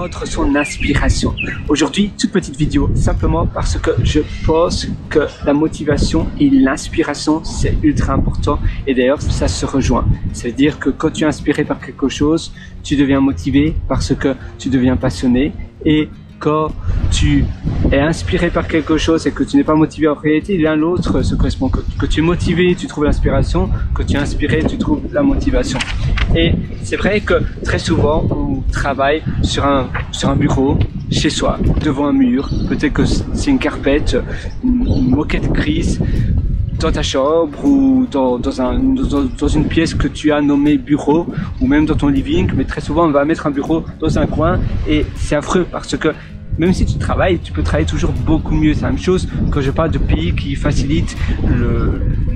prendre son inspiration. Aujourd'hui, toute petite vidéo, simplement parce que je pense que la motivation et l'inspiration, c'est ultra important. Et d'ailleurs, ça se rejoint. Ça veut dire que quand tu es inspiré par quelque chose, tu deviens motivé parce que tu deviens passionné. Et quand tu es inspiré par quelque chose et que tu n'es pas motivé, en réalité, l'un l'autre se correspond. Que tu es motivé, tu trouves l'inspiration. Que tu es inspiré, tu trouves la motivation. Et c'est vrai que très souvent, on travaille sur un bureau, chez soi, devant un mur. Peut-être que c'est une carpette, une moquette grise, dans ta chambre ou dans une pièce que tu as nommée bureau, ou même dans ton living. Mais très souvent, on va mettre un bureau dans un coin et c'est affreux parce que même si tu travailles, tu peux travailler toujours beaucoup mieux. C'est la même chose quand je parle de pays qui facilitent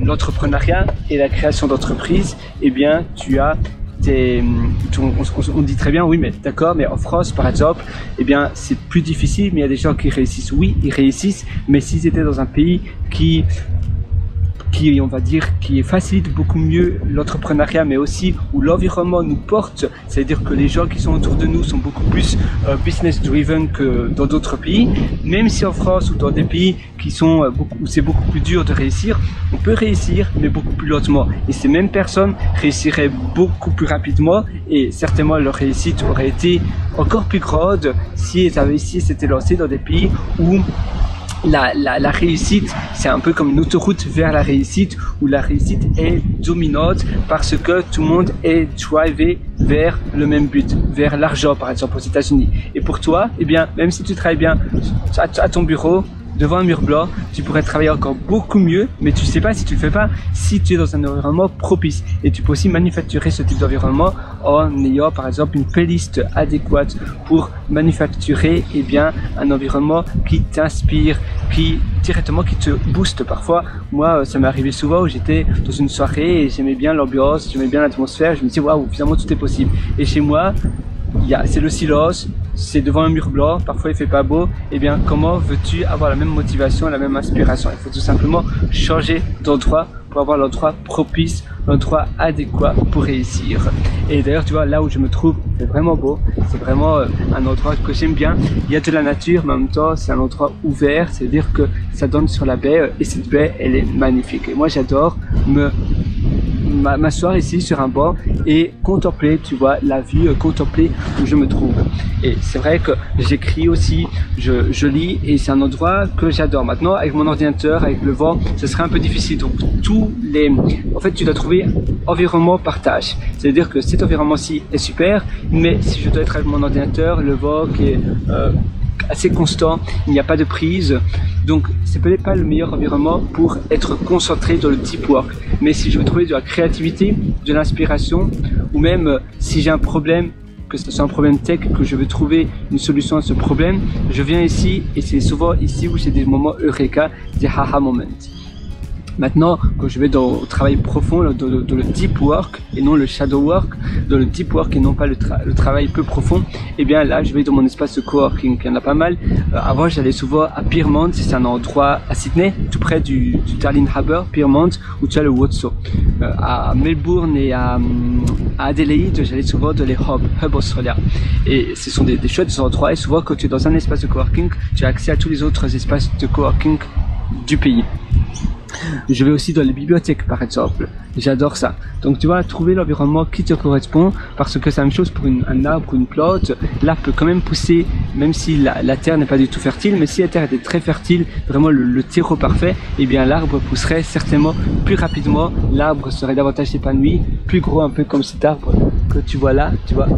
l'entrepreneuriat et la création d'entreprises. Eh bien, tu as on dit très bien, oui, mais d'accord, mais en France, par exemple, eh bien, c'est plus difficile, mais il y a des gens qui réussissent. Oui, ils réussissent, mais s'ils étaient dans un pays qui on va dire, qui facilite beaucoup mieux l'entrepreneuriat, mais aussi où l'environnement nous porte, c'est-à-dire que les gens qui sont autour de nous sont beaucoup plus business driven que dans d'autres pays. Même si en France ou dans des pays qui sont où c'est beaucoup plus dur de réussir, on peut réussir, mais beaucoup plus lentement. Et ces mêmes personnes réussiraient beaucoup plus rapidement et certainement leur réussite aurait été encore plus grande si elles s'étaient lancées dans des pays où la réussite, c'est un peu comme une autoroute vers la réussite, où la réussite est dominante parce que tout le monde est drivé vers le même but, vers l'argent par exemple aux États-Unis. Et pour toi, eh bien, même si tu travailles bien à ton bureau, devant un mur blanc, tu pourrais travailler encore beaucoup mieux, mais tu sais pas si tu le fais pas, si tu es dans un environnement propice. Et tu peux aussi manufacturer ce type d'environnement en ayant par exemple une playlist adéquate pour manufacturer eh bien, un environnement qui t'inspire, qui te booste. Parfois, moi, ça m'est arrivé souvent où j'étais dans une soirée et j'aimais bien l'ambiance, j'aimais bien l'atmosphère, je me disais waouh, finalement tout est possible. Et chez moi, c'est le silence, c'est devant un mur blanc, parfois il fait pas beau. Eh bien, comment veux-tu avoir la même motivation, la même inspiration? Il faut tout simplement changer d'endroit pour avoir l'endroit propice, l'endroit adéquat pour réussir. Et d'ailleurs, tu vois, là où je me trouve, c'est vraiment beau. C'est vraiment un endroit que j'aime bien. Il y a de la nature, mais en même temps, c'est un endroit ouvert. C'est-à-dire que ça donne sur la baie et cette baie, elle est magnifique. Et moi, j'adore m'asseoir ici sur un banc et contempler, tu vois, la vue, contempler où je me trouve. Et c'est vrai que j'écris aussi, je lis et c'est un endroit que j'adore. Maintenant, avec mon ordinateur, avec le vent, ce serait un peu difficile. Donc, en fait, tu dois trouver environnement partage. C'est-à-dire que cet environnement-ci est super, mais si je dois être avec mon ordinateur, le vent qui est assez constant, il n'y a pas de prise, donc c'est peut-être pas le meilleur environnement pour être concentré dans le deep work. Mais si je veux trouver de la créativité, de l'inspiration, ou même si j'ai un problème, que ce soit un problème tech, que je veux trouver une solution à ce problème, je viens ici et c'est souvent ici où j'ai des moments eureka, des haha moments. Maintenant, quand je vais dans le travail profond, dans le deep work et non le shadow work, dans le deep work et non pas le travail peu profond, eh bien là, je vais dans mon espace de coworking. Il y en a pas mal. Avant, j'allais souvent à Pyrmont, c'est un endroit à Sydney, tout près du Darling Harbour, Pyrmont, où tu as le Wotso. À Melbourne et à Adelaide, j'allais souvent dans les Hub Australia. Et ce sont des chouettes endroits. Et souvent, quand tu es dans un espace de coworking, tu as accès à tous les autres espaces de coworking du pays. Je vais aussi dans les bibliothèques par exemple, j'adore ça. Donc tu vas trouver l'environnement qui te correspond parce que c'est la même chose pour un arbre ou une plante. L'arbre peut quand même pousser même si la terre n'est pas du tout fertile, mais si la terre était très fertile, vraiment le terreau parfait, eh bien l'arbre pousserait certainement plus rapidement, l'arbre serait davantage épanoui, plus gros, un peu comme cet arbre que tu vois là, tu vois.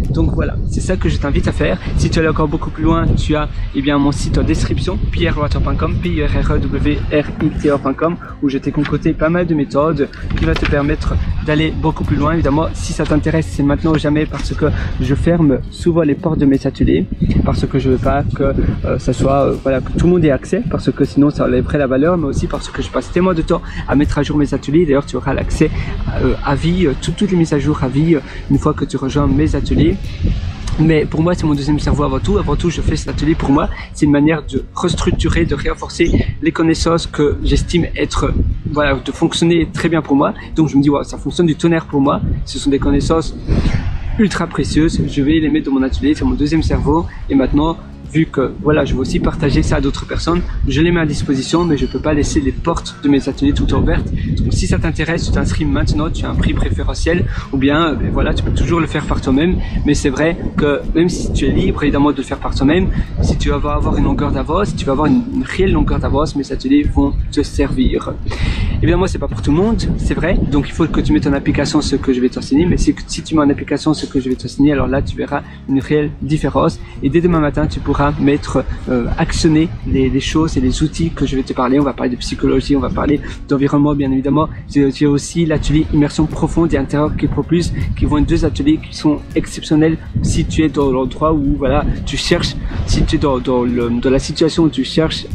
Donc voilà, c'est ça que je t'invite à faire. Si tu veux aller encore beaucoup plus loin, tu as eh bien, mon site en description, pierrewriter.com, pierrewriter.com, où je t'ai concocté pas mal de méthodes qui vont te permettre d'aller beaucoup plus loin. Évidemment, si ça t'intéresse, c'est maintenant ou jamais parce que je ferme souvent les portes de mes ateliers, parce que je veux pas que ça soit, voilà, que tout le monde ait accès, parce que sinon ça enlèverait la valeur, mais aussi parce que je passe tellement de temps à mettre à jour mes ateliers. D'ailleurs, tu auras l'accès à vie, toutes les mises à jour à vie, une fois que tu rejoins mes ateliers. Mais pour moi, c'est mon deuxième cerveau avant tout. Avant tout, je fais cet atelier pour moi. C'est une manière de restructurer, de renforcer les connaissances que j'estime être, voilà, de fonctionner très bien pour moi. Donc, je me dis, wow, ça fonctionne du tonnerre pour moi. Ce sont des connaissances ultra précieuses. Je vais les mettre dans mon atelier, c'est mon deuxième cerveau. Et maintenant, vu que voilà, je veux aussi partager ça à d'autres personnes, je les mets à disposition, mais je peux pas laisser les portes de mes ateliers tout ouvertes. Donc si ça t'intéresse, tu t'inscris maintenant, tu as un prix préférentiel, ou bien ben voilà, tu peux toujours le faire par toi-même. Mais c'est vrai que même si tu es libre évidemment de le faire par toi-même, si tu vas avoir une longueur d'avance, si tu vas avoir une réelle longueur d'avance, mes ateliers vont te servir. Évidemment, c'est pas pour tout le monde, c'est vrai. Donc il faut que tu mettes en application ce que je vais t'enseigner. Mais si tu mets en application ce que je vais t'enseigner, alors là tu verras une réelle différence. Et dès demain matin, tu pourras actionner les choses et les outils que je vais te parler. On va parler de psychologie, on va parler d'environnement bien évidemment. J'ai aussi l'atelier immersion profonde et intérieure qui plus, qui vont être deux ateliers qui sont exceptionnels si tu es dans l'endroit où voilà, tu cherches, si tu es dans la situation où tu cherches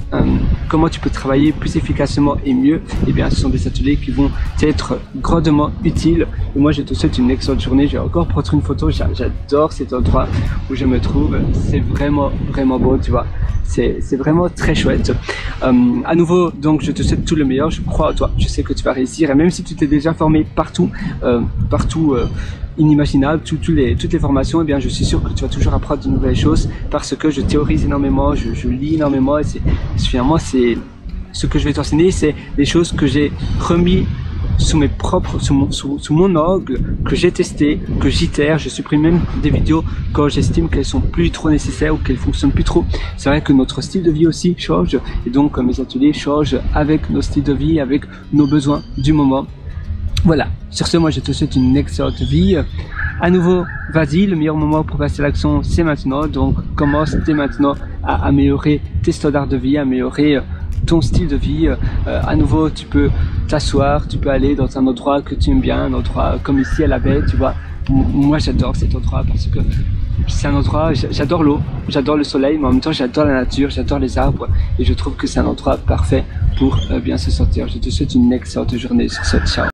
comment tu peux travailler plus efficacement et mieux. Et bien ce sont des ateliers qui vont être grandement utiles. Et moi je te souhaite une excellente journée. Je vais encore prendre une photo. J'adore cet endroit où je me trouve. C'est vraiment beau, tu vois. C'est vraiment très chouette. À nouveau, donc je te souhaite tout le meilleur. Je crois en toi. Je sais que tu vas réussir. Et même si tu t'es déjà formé partout, inimaginable, toutes les formations, et bien je suis sûr que tu vas toujours apprendre de nouvelles choses parce que je théorise énormément, je lis énormément. Et finalement, c'est ce que je vais t'enseigner, c'est des choses que j'ai remis sous mon angle, que j'ai testé, que j'itère. Je supprime même des vidéos quand j'estime qu'elles sont plus trop nécessaires ou qu'elles fonctionnent plus trop. C'est vrai que notre style de vie aussi change et donc mes ateliers changent avec nos styles de vie, avec nos besoins du moment. Voilà, sur ce, moi je te souhaite une excellente vie. À nouveau, vas-y, le meilleur moment pour passer à l'action, c'est maintenant. Donc commence dès maintenant à améliorer tes standards de vie, améliorer ton style de vie. À nouveau, tu peux t'asseoir, tu peux aller dans un endroit que tu aimes bien, un endroit comme ici à la baie, tu vois. Moi j'adore cet endroit parce que c'est un endroit, j'adore l'eau, j'adore le soleil, mais en même temps j'adore la nature, j'adore les arbres et je trouve que c'est un endroit parfait pour bien se sentir. Je te souhaite une excellente journée sur ce. Ciao.